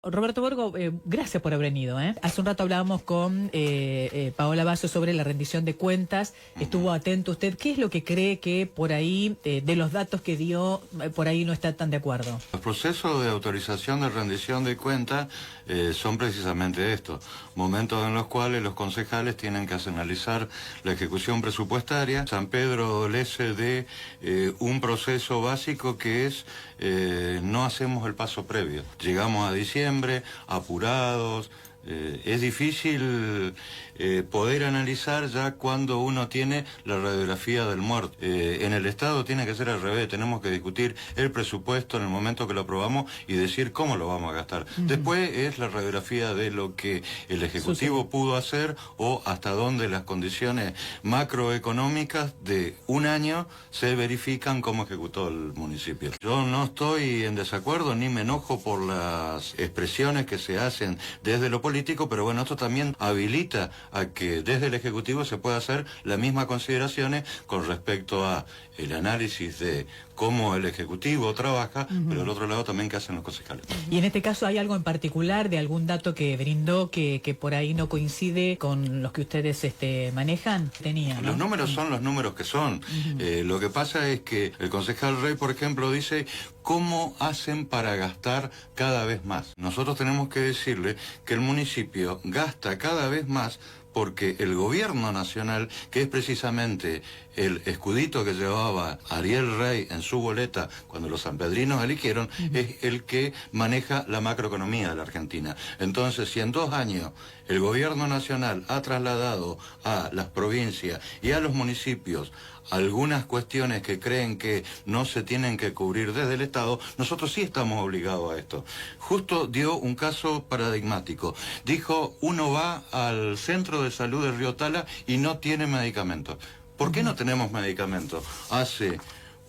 Roberto Borgo, gracias por haber venido. Hace un rato hablábamos con Paola Basso sobre la rendición de cuentas. Estuvo atento usted. ¿Qué es lo que cree que por ahí, de los datos que dio, por ahí no está tan de acuerdo? Los procesos de autorización de rendición de cuentas son precisamente esto. Momentos en los cuales los concejales tienen que analizar la ejecución presupuestaria. San Pedro adolece de un proceso básico que es no hacemos el paso previo. Llegamos a diciembre apurados, es difícil poder analizar ya cuando uno tiene la radiografía del muerto. En el Estado tiene que ser al revés, tenemos que discutir el presupuesto en el momento que lo aprobamos y decir cómo lo vamos a gastar. Después es la radiografía de lo que el Ejecutivo pudo hacer o hasta dónde las condiciones macroeconómicas de un año se verifican cómo ejecutó el municipio. Yo no estoy en desacuerdo ni me enojo por las expresiones que se hacen desde lo político, pero bueno, esto también habilita a que desde el Ejecutivo se pueda hacer las mismas consideraciones con respecto a el análisis de cómo el Ejecutivo trabaja, pero del otro lado también qué hacen los concejales. Y en este caso, ¿hay algo en particular de algún dato que brindó que por ahí no coincide con los que ustedes manejan? ¿no? Los números son los números que son. Lo que pasa es que el concejal Rey, por ejemplo, dice cómo hacen para gastar cada vez más. Nosotros tenemos que decirle que el municipio gasta cada vez más porque el gobierno nacional, que es precisamente el escudito que llevaba Ariel Rey en su boleta cuando los sanpedrinos eligieron, es el que maneja la macroeconomía de la Argentina. Entonces, si en 2 años el gobierno nacional ha trasladado a las provincias y a los municipios algunas cuestiones que creen que no se tienen que cubrir desde el Estado, nosotros sí estamos obligados a esto. Justo dio un caso paradigmático. Dijo, uno va al centro de salud de Río Tala y no tiene medicamentos. ¿Por qué no tenemos medicamentos? Hace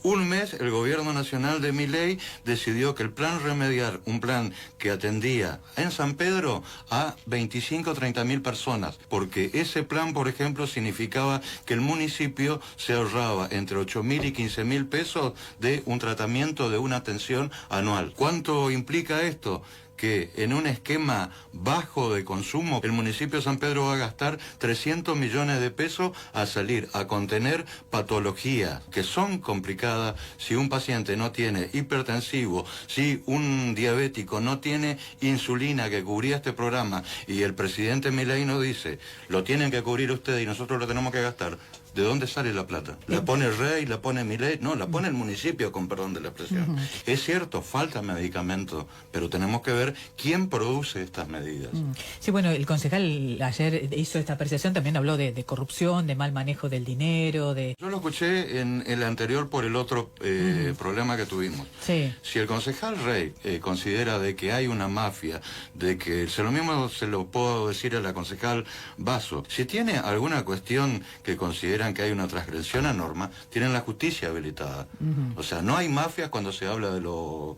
un mes el gobierno nacional de Milei decidió que el plan Remediar, un plan que atendía en San Pedro a 25 o 30 mil personas, porque ese plan, por ejemplo, significaba que el municipio se ahorraba entre 8.000 y 15.000 pesos de un tratamiento, de una atención anual. ¿Cuánto implica esto? Que en un esquema bajo de consumo, el municipio de San Pedro va a gastar 300 millones de pesos a salir a contener patologías que son complicadas. Si un paciente no tiene hipertensivo, si un diabético no tiene insulina que cubría este programa y el presidente Milei nos dice, lo tienen que cubrir ustedes y nosotros lo tenemos que gastar, ¿de dónde sale la plata? ¿La pone el Rey, la pone Milei? No, la pone el municipio, con perdón de la expresión. Es cierto, falta medicamento, pero tenemos que ver quién produce estas medidas. Sí, bueno, el concejal ayer hizo esta apreciación, también habló de corrupción, de mal manejo del dinero, de... Yo lo escuché en el anterior por el otro problema que tuvimos. Sí. Si el concejal Rey considera de que hay una mafia, de que lo mismo se lo puedo decir a la concejal Basso, si tiene alguna cuestión que considera que hay una transgresión a norma, tienen la justicia habilitada. O sea, no hay mafias cuando se habla de lo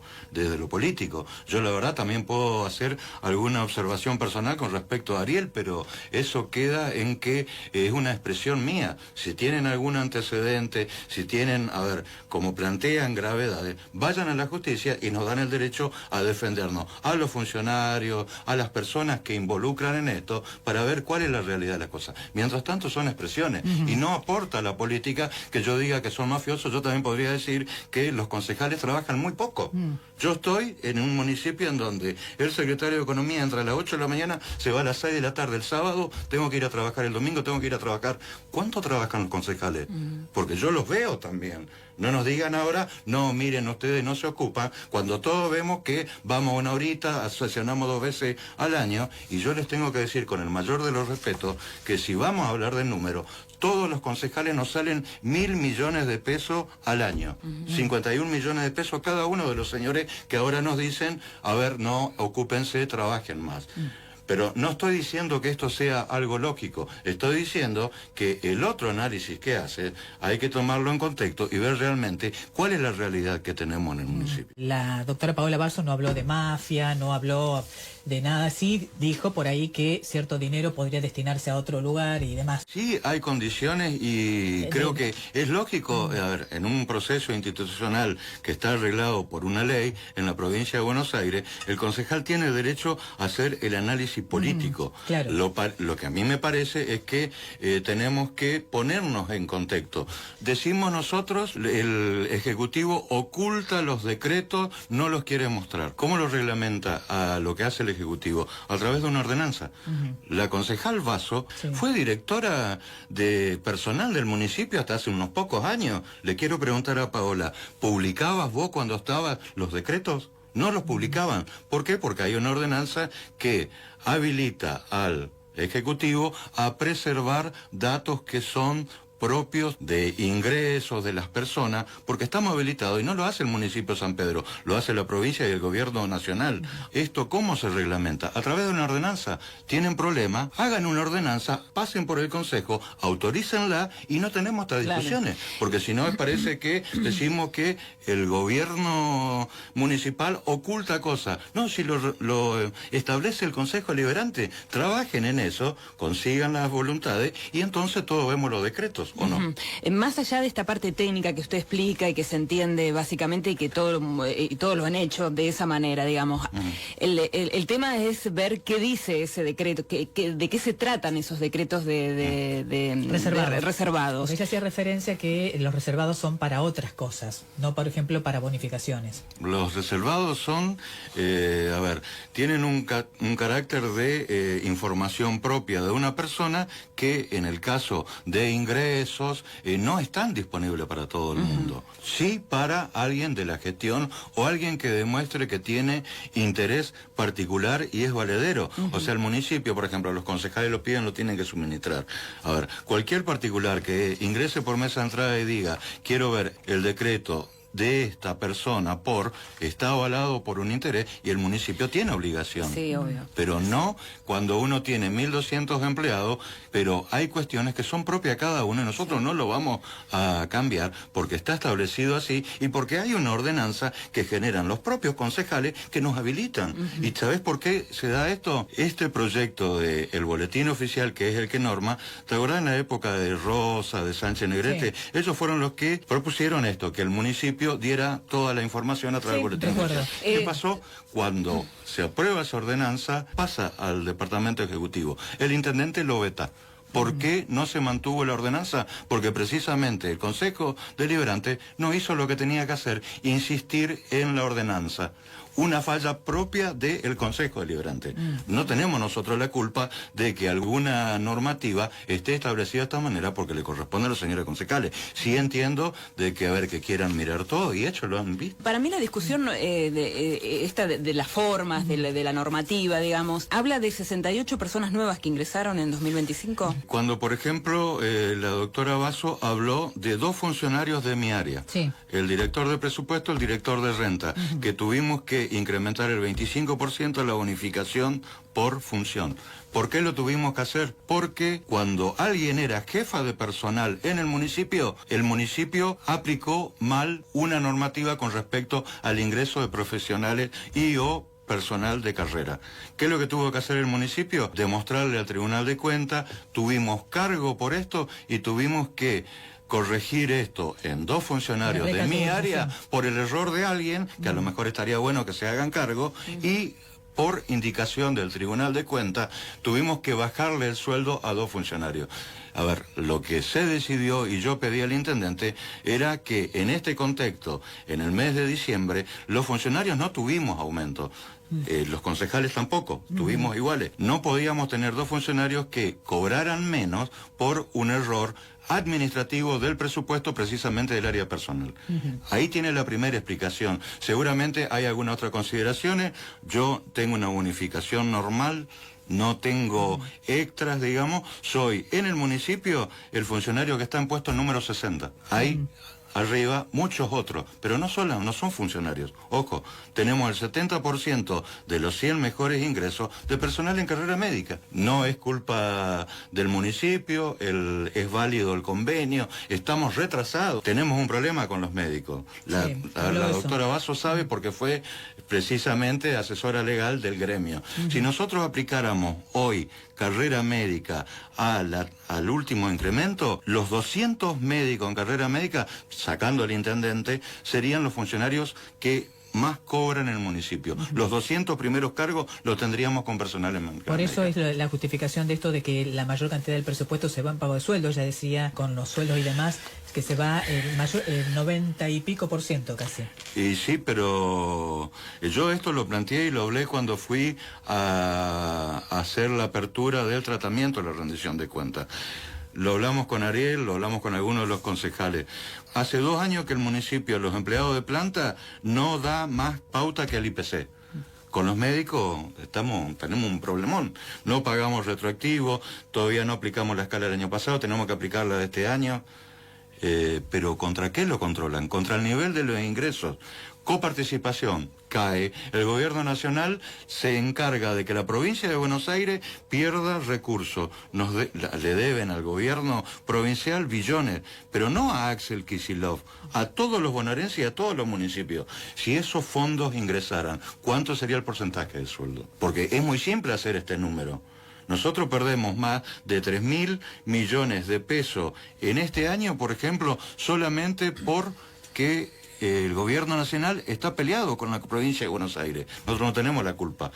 político. Yo la verdad también puedo hacer alguna observación personal con respecto a Ariel, pero eso queda en que es una expresión mía. Si tienen algún antecedente, si tienen, a ver, como plantean gravedades, vayan a la justicia y nos dan el derecho a defendernos, a los funcionarios, a las personas que involucran en esto, para ver cuál es la realidad de las cosas. Mientras tanto son expresiones, y no aporta a la política que yo diga que son mafiosos. Yo también podría decir que los concejales trabajan muy poco. Yo estoy en un municipio en donde el secretario de Economía entra a las 8 de la mañana, se va a las 6 de la tarde el sábado, tengo que ir a trabajar el domingo, tengo que ir a trabajar. ¿Cuánto trabajan los concejales? Porque yo los veo también. No nos digan ahora, no, miren, ustedes no se ocupan, cuando todos vemos que vamos una horita, sesionamos 2 veces al año, y yo les tengo que decir con el mayor de los respetos que si vamos a hablar de números, todos los concejales nos salen 1.000 millones de pesos al año. 51 millones de pesos cada uno de los señores que ahora nos dicen, a ver, no, ocúpense, trabajen más. Pero no estoy diciendo que esto sea algo lógico, estoy diciendo que el otro análisis que hace hay que tomarlo en contexto y ver realmente cuál es la realidad que tenemos en el municipio. La doctora Paola Basso no habló de mafia, no habló de nada. Sí dijo por ahí que cierto dinero podría destinarse a otro lugar y demás. Sí, hay condiciones y creo que es lógico, a ver, en un proceso institucional que está arreglado por una ley en la provincia de Buenos Aires, el concejal tiene derecho a hacer el análisis político. Claro. Lo que a mí me parece es que tenemos que ponernos en contexto. Decimos nosotros, el Ejecutivo oculta los decretos, no los quiere mostrar. ¿Cómo lo reglamenta a lo que hace el Ejecutivo? A través de una ordenanza. La concejal Vaso fue directora de personal del municipio hasta hace unos pocos años. Le quiero preguntar a Paola, ¿publicabas vos cuando estaban los decretos? No los publicaban. ¿Por qué? Porque hay una ordenanza que habilita al Ejecutivo a preservar datos que son propios de ingresos de las personas, porque estamos habilitados y no lo hace el municipio de San Pedro, lo hace la provincia y el gobierno nacional. ¿Esto cómo se reglamenta? A través de una ordenanza. ¿Tienen problema? Hagan una ordenanza, pasen por el consejo, autorícenla y no tenemos estas discusiones, porque si no parece que decimos que el gobierno municipal oculta cosas. No, si lo establece el Consejo Deliberante, trabajen en eso, consigan las voluntades y entonces todos vemos los decretos. ¿O no? Más allá de esta parte técnica que usted explica y que se entiende básicamente y que todos lo han hecho de esa manera, digamos, el tema es ver qué dice ese decreto, de qué se tratan esos decretos reservados. Porque ella hacía referencia que los reservados son para otras cosas, no por ejemplo para bonificaciones. Los reservados son, tienen un carácter de información propia de una persona que en el caso de ingresos no están disponibles para todo el mundo. Sí para alguien de la gestión o alguien que demuestre que tiene interés particular y es valedero. O sea, el municipio, por ejemplo, los concejales lo piden, lo tienen que suministrar. A ver, cualquier particular que ingrese por mesa de entrada y diga, quiero ver el decreto de esta persona está avalado por un interés y el municipio tiene obligación. Sí, obvio. Pero no cuando uno tiene 1.200 empleados, pero hay cuestiones que son propias de cada uno y nosotros no lo vamos a cambiar porque está establecido así y porque hay una ordenanza que generan los propios concejales que nos habilitan. ¿Y sabes por qué se da esto? Este proyecto del boletín oficial, que es el que norma, ¿te acordás en la época de Rosa, de Sánchez Negrete? Sí. Ellos fueron los que propusieron esto, que el municipio diera toda la información a través del boletín oficial. ¿Qué pasó? Cuando se aprueba esa ordenanza, pasa al Departamento Ejecutivo. El intendente lo veta. ¿Por qué no se mantuvo la ordenanza? Porque precisamente el Consejo Deliberante no hizo lo que tenía que hacer, insistir en la ordenanza. Una falla propia del Consejo Deliberante. No tenemos nosotros la culpa de que alguna normativa esté establecida de esta manera porque le corresponde a los señores concejales. Sí entiendo de que quieran mirar todo y hecho lo han visto. Para mí la discusión de las formas, de la normativa, digamos, habla de 68 personas nuevas que ingresaron en 2025. Cuando, por ejemplo, la doctora Vaso habló de 2 funcionarios de mi área. Sí. El director de presupuesto, el director de renta, que tuvimos que incrementar el 25% la bonificación por función. ¿Por qué lo tuvimos que hacer? Porque cuando alguien era jefa de personal en el municipio aplicó mal una normativa con respecto al ingreso de profesionales o personal de carrera. ¿Qué es lo que tuvo que hacer el municipio? Demostrarle al Tribunal de Cuentas, tuvimos cargo por esto y tuvimos que corregir esto en 2 funcionarios de mi área por el error de alguien, que a lo mejor estaría bueno que se hagan cargo, y por indicación del Tribunal de Cuentas, tuvimos que bajarle el sueldo a 2 funcionarios. A ver, lo que se decidió y yo pedí al intendente era que en este contexto, en el mes de diciembre, los funcionarios no tuvimos aumento. Los concejales tampoco, tuvimos iguales. No podíamos tener 2 funcionarios que cobraran menos por un error administrativo del presupuesto precisamente del área personal. Ahí tiene la primera explicación. Seguramente hay algunas otras consideraciones. Yo tengo una bonificación normal, no tengo extras, digamos. Soy en el municipio el funcionario que está en puesto número 60. Ahí arriba muchos otros, pero no son funcionarios. Ojo, tenemos el 70% de los 100 mejores ingresos de personal en carrera médica. No es culpa del municipio, es válido el convenio, estamos retrasados. Tenemos un problema con los médicos. La doctora Basso sabe porque fue precisamente asesora legal del gremio. Si nosotros aplicáramos hoy carrera médica al último incremento, los 200 médicos en carrera médica, sacando al intendente, serían los funcionarios que más cobran en el municipio. Los 200 primeros cargos los tendríamos con personal en carrera Por eso médica. es la justificación de esto de que la mayor cantidad del presupuesto se va en pago de sueldo. Ya decía, con los sueldos y demás, que se va el 90 y pico % casi. Y sí, pero yo esto lo planteé y lo hablé cuando fui a hacer la apertura del tratamiento de la rendición de cuentas. Lo hablamos con Ariel, lo hablamos con algunos de los concejales. Hace 2 años que el municipio, los empleados de planta, no da más pauta que el IPC. Con los médicos tenemos un problemón. No pagamos retroactivo, todavía no aplicamos la escala del año pasado, tenemos que aplicarla de este año. Pero ¿contra qué lo controlan? Contra el nivel de los ingresos. Coparticipación cae. El gobierno nacional se encarga de que la provincia de Buenos Aires pierda recursos. Le deben al gobierno provincial billones, pero no a Axel Kicillof, a todos los bonaerenses y a todos los municipios. Si esos fondos ingresaran, ¿cuánto sería el porcentaje del sueldo? Porque es muy simple hacer este número. Nosotros perdemos más de 3.000 millones de pesos en este año, por ejemplo, solamente porque el gobierno nacional está peleado con la provincia de Buenos Aires. Nosotros no tenemos la culpa.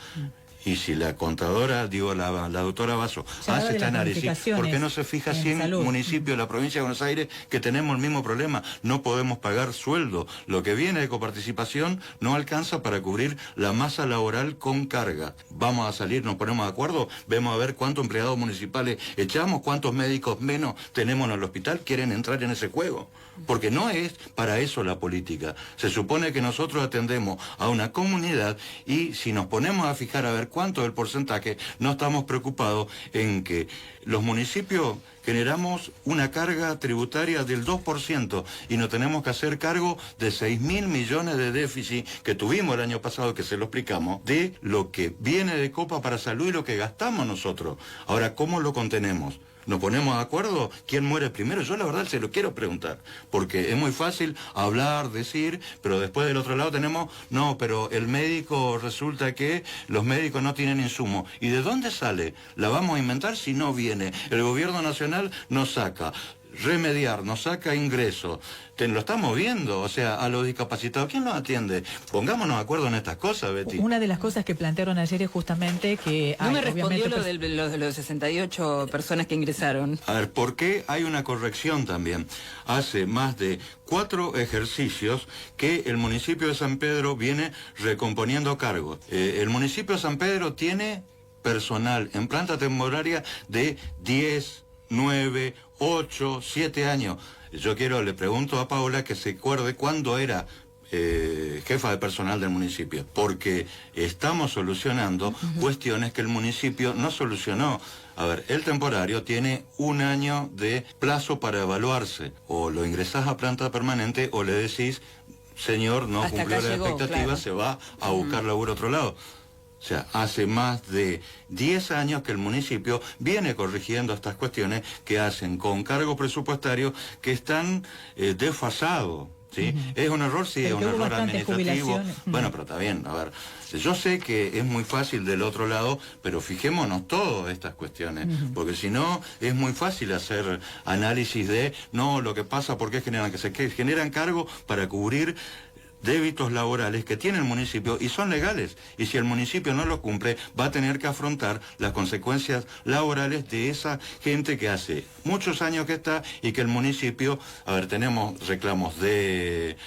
Y si la contadora, la doctora Basso, hace este análisis, ¿por qué no se fija 100 municipios de la provincia de Buenos Aires que tenemos el mismo problema? No podemos pagar sueldo. Lo que viene de coparticipación no alcanza para cubrir la masa laboral con carga. Vamos a salir, nos ponemos de acuerdo, vemos a ver cuántos empleados municipales echamos, cuántos médicos menos tenemos en el hospital, quieren entrar en ese juego. Porque no es para eso la política. Se supone que nosotros atendemos a una comunidad y si nos ponemos a fijar a ver cuánto es el porcentaje, no estamos preocupados en que los municipios generamos una carga tributaria del 2% y nos tenemos que hacer cargo de 6.000 millones de déficit que tuvimos el año pasado, que se lo explicamos, de lo que viene de Copa para Salud y lo que gastamos nosotros. Ahora, ¿cómo lo contenemos? ¿Nos ponemos de acuerdo? ¿Quién muere primero? Yo la verdad se lo quiero preguntar, porque es muy fácil hablar, decir, pero después del otro lado tenemos, no, pero el médico resulta que los médicos no tienen insumo. ¿Y de dónde sale? ¿La vamos a inventar si no viene? El gobierno nacional nos saca remediar, nos saca ingresos. Lo estamos viendo, o sea, a los discapacitados, ¿quién los atiende? Pongámonos de acuerdo en estas cosas, Betty. Una de las cosas que plantearon ayer es justamente que... No me respondió lo de los 68 personas que ingresaron. A ver, ¿por qué hay una corrección también? Hace más de 4 ejercicios que el municipio de San Pedro viene recomponiendo cargos. El municipio de San Pedro tiene personal en planta temporaria de 10, 9, 8, 7 años. Le pregunto a Paola que se acuerde cuándo era jefa de personal del municipio, porque estamos solucionando cuestiones que el municipio no solucionó. A ver, el temporario tiene 1 año de plazo para evaluarse. O lo ingresás a planta permanente o le decís, señor, no hasta cumplió la expectativa, claro. Se va a buscar laburo a otro lado. O sea, hace más de 10 años que el municipio viene corrigiendo estas cuestiones que hacen con cargo presupuestario que están desfasados. ¿Sí? ¿Es un error? Sí, es un error administrativo. Bueno, pero está bien, a ver, yo sé que es muy fácil del otro lado, pero fijémonos todas estas cuestiones, porque si no, es muy fácil hacer análisis de, no, lo que pasa, ¿por qué generan? Que generan cargos para cubrir débitos laborales que tiene el municipio y son legales, y si el municipio no los cumple va a tener que afrontar las consecuencias laborales de esa gente que hace muchos años que está y que el municipio, a ver, tenemos reclamos de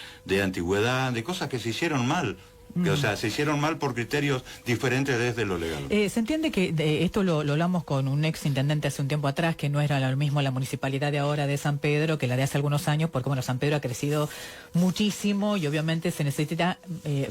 antigüedad, de cosas que se hicieron mal. Que, o sea, se hicieron mal por criterios diferentes desde lo legal. Se entiende que esto lo hablamos con un ex intendente hace un tiempo atrás, que no era lo mismo la municipalidad de ahora de San Pedro que la de hace algunos años, porque bueno, San Pedro ha crecido muchísimo y obviamente se necesita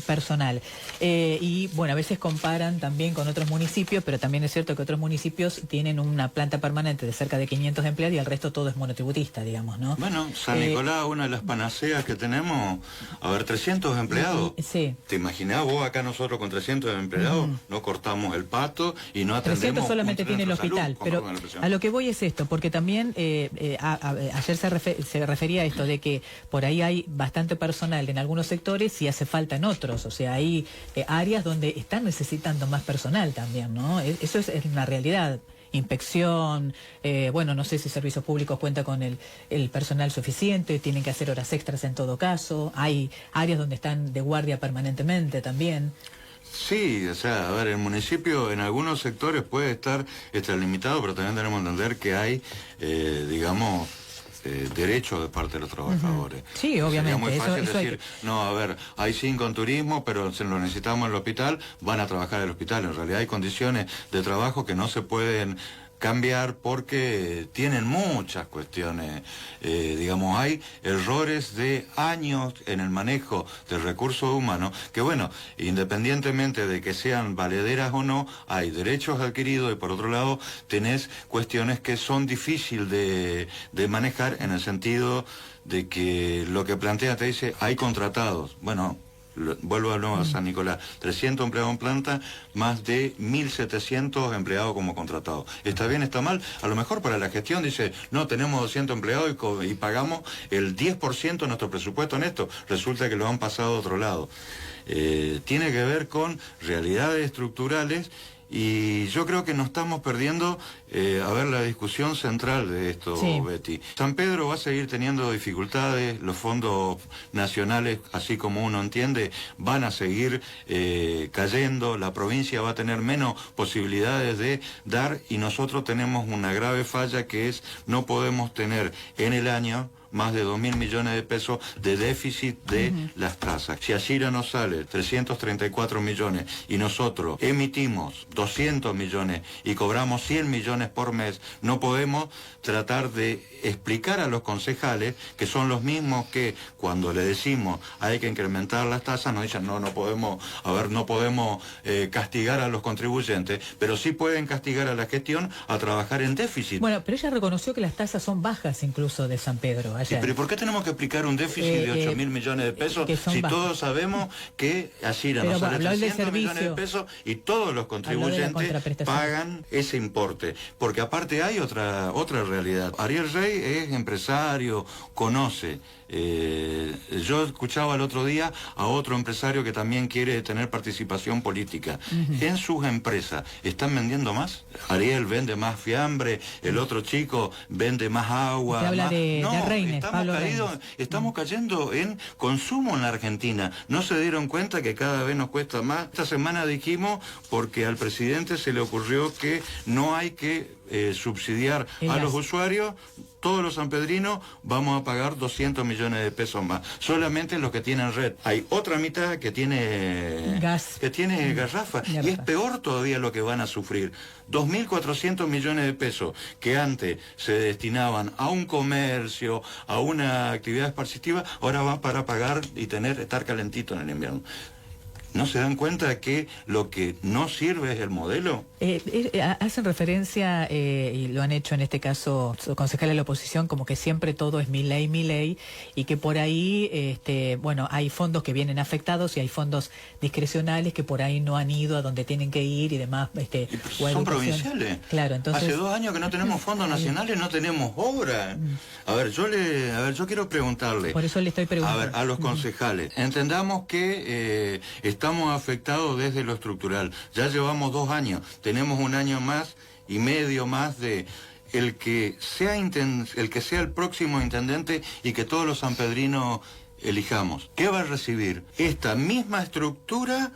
personal. Y bueno, a veces comparan también con otros municipios, pero también es cierto que otros municipios tienen una planta permanente de cerca de 500 empleados y el resto todo es monotributista, digamos, ¿no? Bueno, San Nicolás, una de las panaceas que tenemos, a ver, 300 empleados. Sí. ¿Te imaginás vos acá nosotros con 300 empleados? No cortamos el pato y no atendemos... 300 solamente tiene el hospital, pero a lo que voy es esto, porque también ayer se refería a esto de que por ahí hay bastante personal en algunos sectores y hace falta en otros, o sea, hay áreas donde están necesitando más personal también, ¿no? Eso es una realidad. Inspección, bueno, no sé si Servicios Públicos cuenta con el personal suficiente, tienen que hacer horas extras en todo caso, hay áreas donde están de guardia permanentemente también. Sí, o sea, a ver, el municipio en algunos sectores puede estar limitado, pero también tenemos que entender que hay, digamos... derechos de parte de los trabajadores. Sí, obviamente. Sería muy fácil eso decir, no, a ver, hay 5 en turismo, pero se lo necesitamos en el hospital, van a trabajar en el hospital. En realidad hay condiciones de trabajo que no se pueden cambiar porque tienen muchas cuestiones, digamos, hay errores de años en el manejo del recurso humano, que bueno, independientemente de que sean valederas o no, hay derechos adquiridos y por otro lado tenés cuestiones que son difíciles de manejar en el sentido de que lo que plantea te dice, hay contratados, bueno... Vuelvo de nuevo a San Nicolás, 300 empleados en planta, más de 1.700 empleados como contratados. ¿Está bien, está mal? A lo mejor para la gestión dice, no, tenemos 200 empleados y pagamos el 10% de nuestro presupuesto en esto. Resulta que lo han pasado a otro lado. Tiene que ver con realidades estructurales y yo creo que nos estamos perdiendo, a ver, la discusión central de esto, sí. Betty. San Pedro va a seguir teniendo dificultades, los fondos nacionales, así como uno entiende, van a seguir cayendo, la provincia va a tener menos posibilidades de dar y nosotros tenemos una grave falla que es no podemos tener en el año más de 2.000 millones de pesos de déficit de las tasas. Si Ashira nos sale 334 millones y nosotros emitimos 200 millones y cobramos 100 millones por mes, no podemos tratar de explicar a los concejales, que son los mismos que cuando le decimos hay que incrementar las tasas, nos dicen no podemos, a ver, no podemos castigar a los contribuyentes, pero sí pueden castigar a la gestión a trabajar en déficit. Bueno, pero ella reconoció que las tasas son bajas incluso de San Pedro. Sí, pero ¿por qué tenemos que explicar un déficit de 8.000 millones de pesos si bajas. Todos sabemos que Ashira nos sale 300 millones de pesos y todos los contribuyentes pagan ese importe? Porque aparte hay otra realidad. Ariel Rey es empresario, conoce. Yo escuchaba el otro día a otro empresario que también quiere tener participación política. En sus empresas, ¿están vendiendo más? Ariel vende más fiambre, el otro chico vende más agua. Se habla de Reines, estamos cayendo en consumo en la Argentina. No se dieron cuenta que cada vez nos cuesta más. Esta semana dijimos, porque al presidente se le ocurrió que no hay que subsidiar a los usuarios, todos los sanpedrinos vamos a pagar 200 millones de pesos más, solamente los que tienen red. Hay otra mitad que tiene gas, que tiene garrafa, y es peor todavía lo que van a sufrir. 2.400 millones de pesos que antes se destinaban a un comercio, a una actividad esparcitiva, ahora van para pagar y estar calentito en el invierno. ¿No se dan cuenta que lo que no sirve es el modelo? Hacen referencia, y lo han hecho en este caso concejales de la oposición, como que siempre todo es mi ley, y que por ahí, bueno, hay fondos que vienen afectados y hay fondos discrecionales que por ahí no han ido a donde tienen que ir y demás. Son provinciales. Claro, entonces... Hace 2 años que no tenemos fondos nacionales, no tenemos obra. A ver, yo quiero preguntarle... Por eso le estoy preguntando. A ver, a los concejales. Entendamos que estamos afectados desde lo estructural. Ya llevamos 2 años. Tenemos 1 año más y medio más de el que sea el próximo intendente y que todos los sanpedrinos elijamos. ¿Qué va a recibir? Esta misma estructura,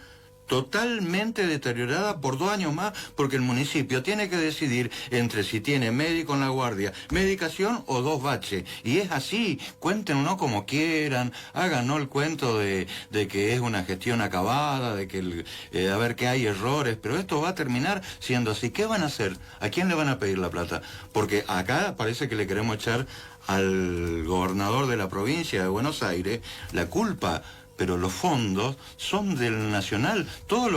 totalmente deteriorada por 2 años más, porque el municipio tiene que decidir entre si tiene médico en la guardia, medicación o 2 baches. Y es así, cuéntenos como quieran, háganos el cuento de que es una gestión acabada, de que a ver que hay errores, pero esto va a terminar siendo así. ¿Qué van a hacer? ¿A quién le van a pedir la plata? Porque acá parece que le queremos echar al gobernador de la provincia de Buenos Aires la culpa, pero los fondos son del Nacional. Todos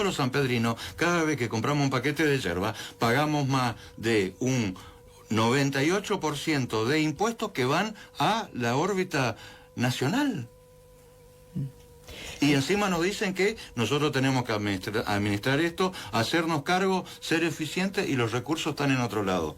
los sanpedrinos, cada vez que compramos un paquete de yerba, pagamos más de un 98% de impuestos que van a la órbita nacional. Y encima nos dicen que nosotros tenemos que administrar esto, hacernos cargo, ser eficientes, y los recursos están en otro lado.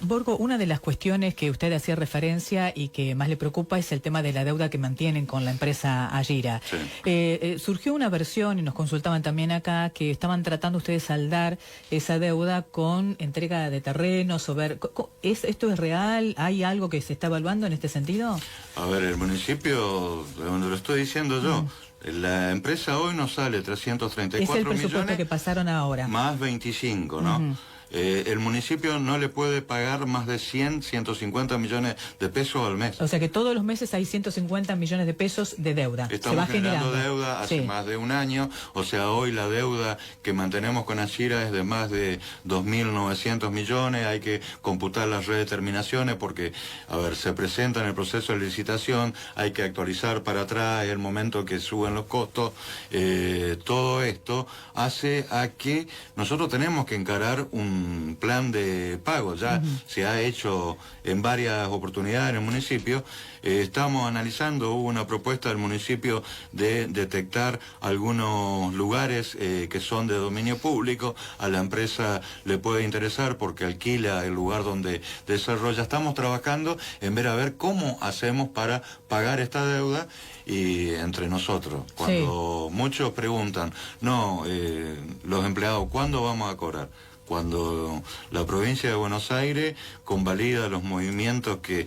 Borgo, una de las cuestiones que usted hacía referencia y que más le preocupa es el tema de la deuda que mantienen con la empresa Agira. Sí. Surgió una versión, y nos consultaban también acá, que estaban tratando ustedes de saldar esa deuda con entrega de terrenos o ver... ¿Esto es real? ¿Hay algo que se está evaluando en este sentido? A ver, el municipio, donde lo estoy diciendo yo... La empresa hoy nos sale 334 millones. Es el presupuesto que pasaron ahora. Más 25, ¿no? El municipio no le puede pagar más de 150 millones de pesos al mes. O sea que todos los meses hay 150 millones de pesos de deuda. Estamos generando deuda hace más de un año. O sea, hoy la deuda que mantenemos con Agira es de más de 2.900 millones. Hay que computar las redeterminaciones porque, a ver, se presenta en el proceso de licitación, hay que actualizar para atrás, es el momento que suben los costos. Todo esto hace a que nosotros tenemos que encarar un plan de pago. Ya se ha hecho en varias oportunidades en el municipio. Estamos analizando, hubo una propuesta del municipio de detectar algunos lugares que son de dominio público. A la empresa le puede interesar porque alquila el lugar donde desarrolla. Estamos trabajando en ver a ver cómo hacemos para pagar esta deuda. Y entre nosotros, cuando muchos preguntan, los empleados, ¿cuándo vamos a cobrar? Cuando la provincia de Buenos Aires convalida los movimientos que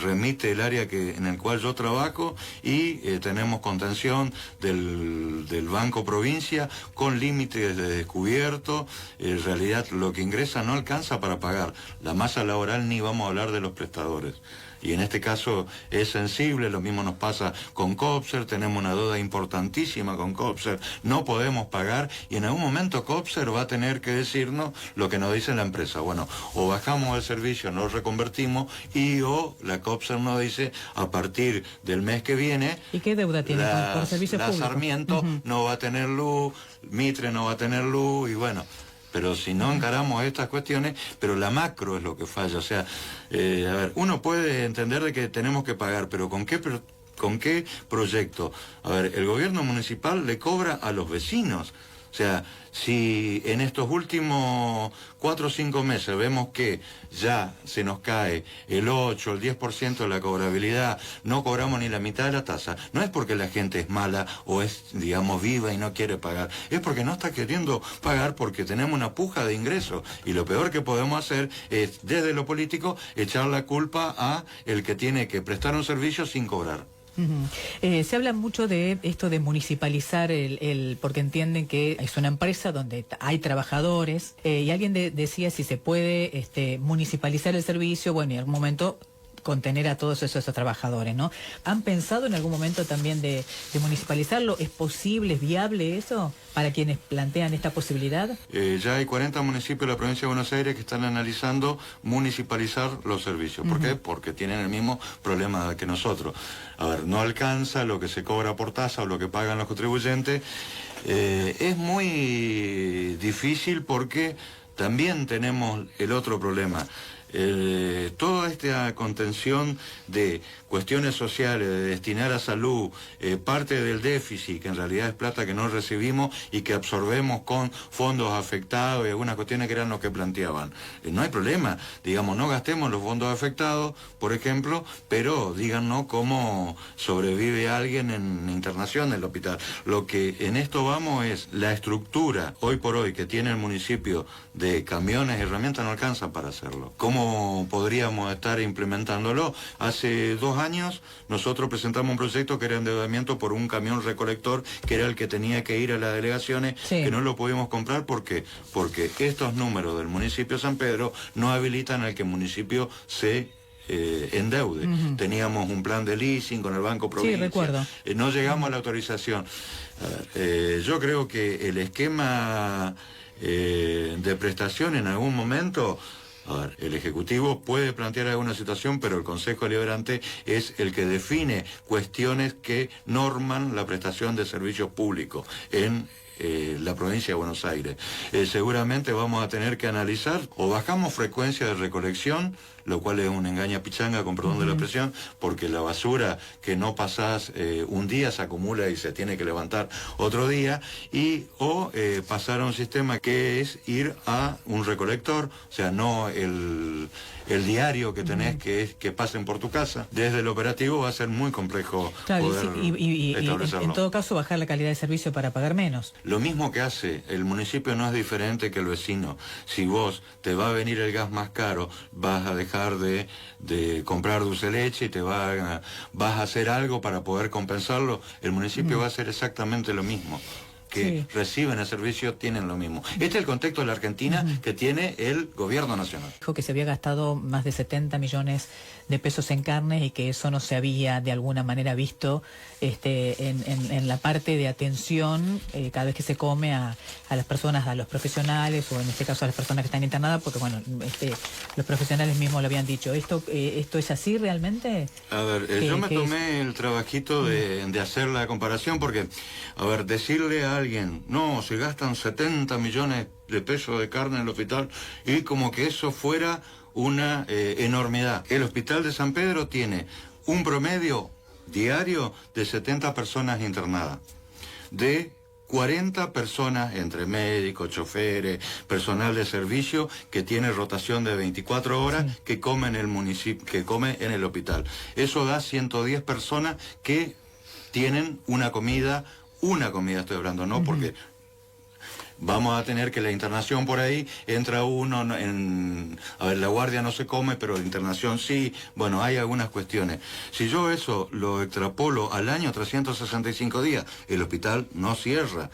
remite el área en el cual yo trabajo, y tenemos contención del Banco Provincia con límites de descubierto. En realidad lo que ingresa no alcanza para pagar la masa laboral, ni vamos a hablar de los prestadores. Y en este caso es sensible, lo mismo nos pasa con Copser, tenemos una deuda importantísima con Copser, no podemos pagar, y en algún momento Copser va a tener que decirnos lo que nos dice la empresa. Bueno, o bajamos el servicio, nos reconvertimos, o la Copser nos dice, a partir del mes que viene... ¿Y qué deuda tiene por servicios públicos? Sarmiento no va a tener luz, Mitre no va a tener luz, y bueno... Pero si no encaramos estas cuestiones, pero la macro es lo que falla. O sea, a ver, uno puede entender de que tenemos que pagar, pero ¿con qué proyecto? A ver, el gobierno municipal le cobra a los vecinos. O sea, si en estos últimos 4 o 5 meses vemos que ya se nos cae el 8, el 10% de la cobrabilidad, no cobramos ni la mitad de la tasa, no es porque la gente es mala o es, digamos, viva y no quiere pagar, es porque no está queriendo pagar, porque tenemos una puja de ingresos, y lo peor que podemos hacer es, desde lo político, echar la culpa a el que tiene que prestar un servicio sin cobrar. Se habla mucho de esto de municipalizar porque entienden que es una empresa donde hay trabajadores, y alguien decía si se puede municipalizar el servicio, bueno, y en algún momento contener a todos esos trabajadores, ¿no? ¿Han pensado en algún momento también de municipalizarlo? ¿Es posible, es viable eso para quienes plantean esta posibilidad? Ya hay 40 municipios de la provincia de Buenos Aires que están analizando municipalizar los servicios. ¿Por qué? Porque tienen el mismo problema que nosotros. A ver, no alcanza lo que se cobra por tasa o lo que pagan los contribuyentes. Es muy difícil porque también tenemos el otro problema. Toda esta contención de cuestiones sociales, de destinar a salud, parte del déficit, que en realidad es plata que no recibimos y que absorbemos con fondos afectados y algunas cuestiones que eran lo que planteaban. No hay problema, digamos, no gastemos los fondos afectados, por ejemplo, pero díganos cómo sobrevive alguien en internación del hospital. Lo que en esto vamos es la estructura, hoy por hoy, que tiene el municipio de camiones y herramientas, no alcanza para hacerlo. ¿Cómo cómo podríamos estar implementándolo. Hace 2 años nosotros presentamos un proyecto que era endeudamiento por un camión recolector, que era el que tenía que ir a las delegaciones, Sí. que no lo pudimos comprar porque estos números del municipio de San Pedro no habilitan al que el municipio se endeude. Teníamos un plan de leasing con el Banco Provincia. Sí, recuerdo. No llegamos a la autorización. Yo creo que el esquema de prestación en algún momento, a ver, el Ejecutivo puede plantear alguna situación, pero el Consejo Deliberante es el que define cuestiones que norman la prestación de servicios públicos en la provincia de Buenos Aires. Seguramente vamos a tener que analizar, o bajamos frecuencia de recolección, lo cual es un engaña pichanga, con perdón de la expresión, porque la basura que no pasás un día se acumula y se tiene que levantar otro día, o pasar a un sistema que es ir a un recolector, o sea, no el diario que tenés que pasen por tu casa. Desde el operativo va a ser muy complejo Claro, poder y establecerlo. en todo caso bajar la calidad de servicio para pagar menos. Lo mismo que hace el municipio no es diferente que el vecino. Si vos te va a venir el gas más caro, vas a dejar de comprar dulce de leche y vas a hacer algo para poder compensarlo. El municipio va a hacer exactamente lo mismo. Que reciben el servicio tienen lo mismo. Este es el contexto de la Argentina que tiene el gobierno nacional. Dijo que se había gastado más de 70 millones de pesos en carnes y que eso no se había de alguna manera visto en la parte de atención cada vez que se come a las personas, a los profesionales, o en este caso a las personas que están internadas, porque bueno, los profesionales mismos lo habían dicho. ¿Esto es así realmente? A ver, yo me tomé el trabajito de hacer la comparación, porque, a ver, decirle a alguien, no, se gastan 70 millones de pesos de carne en el hospital, y como que eso fuera una enormidad. El hospital de San Pedro tiene un promedio diario de 70 personas internadas, de 40 personas entre médicos, choferes, personal de servicio, que tiene rotación de 24 horas, que come en el municipio, que come en el hospital. Eso da 110 personas que tienen una comida estoy hablando, ¿no? Porque vamos a tener que la internación por ahí, entra uno, a ver, la guardia no se come, pero la internación sí, bueno, hay algunas cuestiones. Si yo eso lo extrapolo al año, 365 días, el hospital no cierra,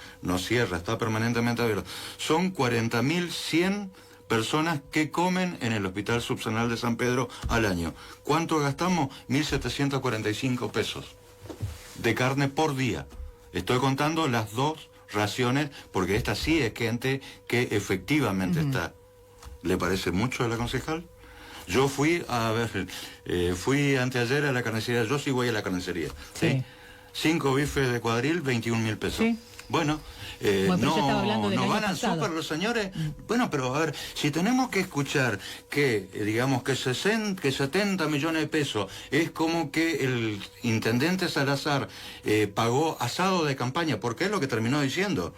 está permanentemente abierto. Son 40.100 personas que comen en el Hospital Subzonal de San Pedro al año. ¿Cuánto gastamos? 1.745 pesos de carne por día. Estoy contando las 2 raciones, porque esta sí es gente que efectivamente está. ¿Le parece mucho a la concejal? Yo fui fui anteayer a la carnicería, yo sí voy a la carnicería. ¿sí? 5 bifes de cuadril, 21.000 pesos. Sí. Bueno, Bueno, pero ya estaba hablando del no año van al pasado. súper los señores. Bueno, pero a ver, si tenemos que escuchar que, digamos, que 70 millones de pesos es como que el intendente Salazar pagó asado de campaña, porque es lo que terminó diciendo,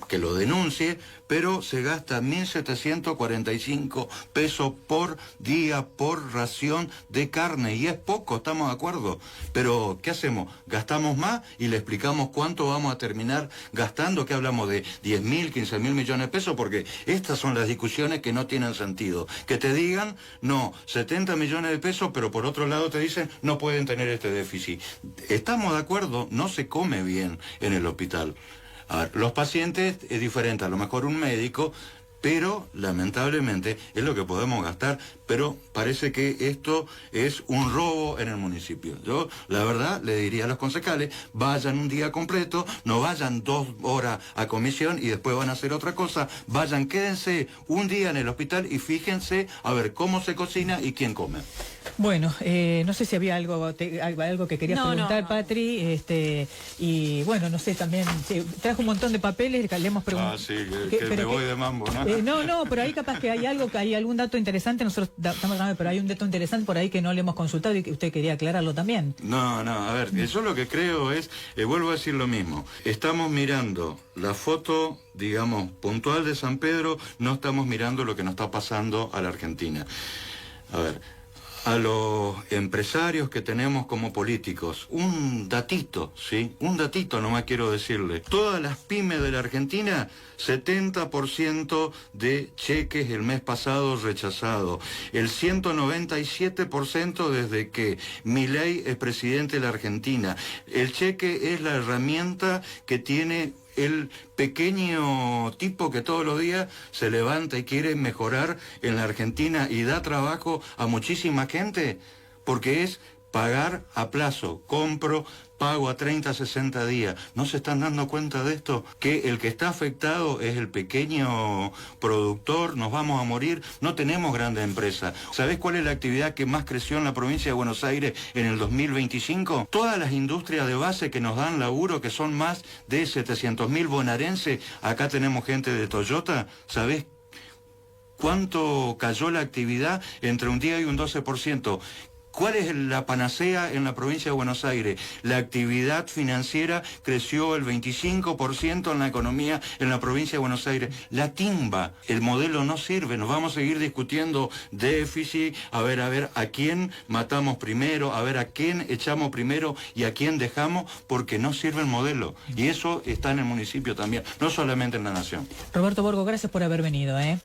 que lo denuncie, pero se gasta 1.745 pesos por día por ración de carne, y es poco, estamos de acuerdo, pero ¿qué hacemos? Gastamos más y le explicamos cuánto vamos a terminar gastando, que hablamos de 10.000, 15.000 millones de pesos, porque estas son las discusiones que no tienen sentido, que te digan, no, 70 millones de pesos, pero por otro lado te dicen, no pueden tener este déficit. Estamos de acuerdo, no se come bien en el hospital. A ver, los pacientes es diferente, a lo mejor un médico, pero lamentablemente es lo que podemos gastar, pero parece que esto es un robo en el municipio. Yo, la verdad, le diría a los concejales, vayan un día completo, no vayan 2 horas a comisión y después van a hacer otra cosa, vayan, quédense un día en el hospital y fíjense a ver cómo se cocina y quién come. Bueno, no sé si había algo que querías preguntar, no. Patri, y bueno, no sé, también trajo un montón de papeles, le hemos preguntado. Ah, sí, que me voy de mambo, ¿no? No, pero ahí capaz que hay algo, que hay algún dato interesante, nosotros estamos hablando, pero hay un dato interesante por ahí que no le hemos consultado y que usted quería aclararlo también. No, a ver, yo lo que creo es, vuelvo a decir lo mismo, estamos mirando la foto, digamos, puntual de San Pedro, no estamos mirando lo que nos está pasando a la Argentina. A ver, a los empresarios que tenemos como políticos. Un datito, ¿sí? Un datito nomás quiero decirle. Todas las pymes de la Argentina, 70% de cheques el mes pasado rechazado. El 197% desde que Milei es presidente de la Argentina. El cheque es la herramienta que tiene el pequeño tipo que todos los días se levanta y quiere mejorar en la Argentina y da trabajo a muchísima gente, porque es pagar a plazo, compro, pago a 30, 60 días. ¿No se están dando cuenta de esto? Que el que está afectado es el pequeño productor, nos vamos a morir, no tenemos grandes empresas. ¿Sabés cuál es la actividad que más creció en la provincia de Buenos Aires en el 2025? Todas las industrias de base que nos dan laburo, que son más de 700.000 bonaerenses, acá tenemos gente de Toyota, ¿sabés cuánto cayó la actividad? Entre un día y un 12%. ¿Cuál es la panacea en la provincia de Buenos Aires? La actividad financiera creció el 25% en la economía en la provincia de Buenos Aires. La timba, el modelo no sirve, nos vamos a seguir discutiendo déficit, a ver a quién matamos primero, a ver a quién echamos primero y a quién dejamos, porque no sirve el modelo. Y eso está en el municipio también, no solamente en la nación. Roberto Borgo, gracias por haber venido,